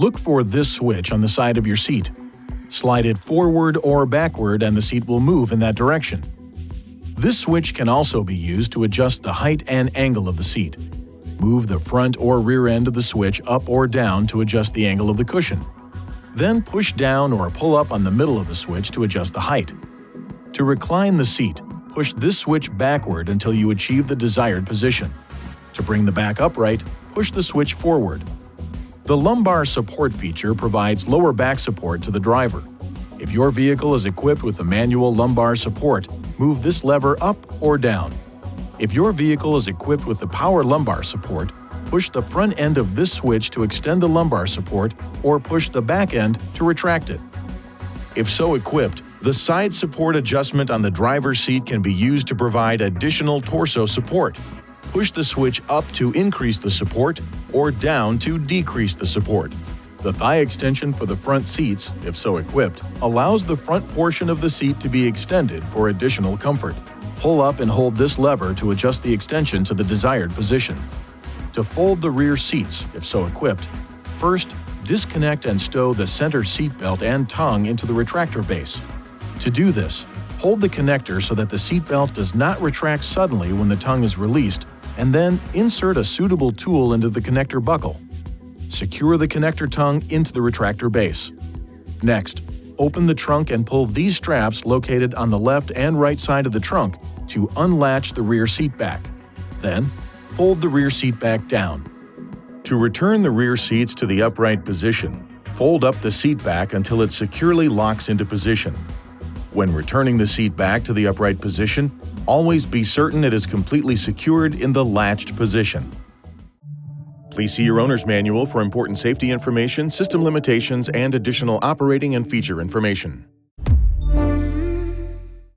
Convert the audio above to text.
Look for this switch on the side of your seat. Slide it forward or backward and the seat will move in that direction. This switch can also be used to adjust the height and angle of the seat. Move the front or rear end of the switch up or down to adjust the angle of the cushion. Then push down or pull up on the middle of the switch to adjust the height. To recline the seat, push this switch backward until you achieve the desired position. To bring the back upright, push the switch forward. The lumbar support feature provides lower back support to the driver. If your vehicle is equipped with the manual lumbar support, move this lever up or down. If your vehicle is equipped with the power lumbar support, push the front end of this switch to extend the lumbar support or push the back end to retract it. If so equipped, the side support adjustment on the driver's seat can be used to provide additional torso support. Push the switch up to increase the support or down to decrease the support. The thigh extension for the front seats, if so equipped, allows the front portion of the seat to be extended for additional comfort. Pull up and hold this lever to adjust the extension to the desired position. To fold the rear seats, if so equipped, first, disconnect and stow the center seat belt and tongue into the retractor base. To do this, hold the connector so that the seat belt does not retract suddenly when the tongue is released, and then insert a suitable tool into the connector buckle. Secure the connector tongue into the retractor base. Next, open the trunk and pull these straps located on the left and right side of the trunk to unlatch the rear seat back. Then, fold the rear seat back down. To return the rear seats to the upright position, fold up the seat back until it securely locks into position. When returning the seat back to the upright position, always be certain it is completely secured in the latched position. Please see your owner's manual for important safety information, system limitations, and additional operating and feature information.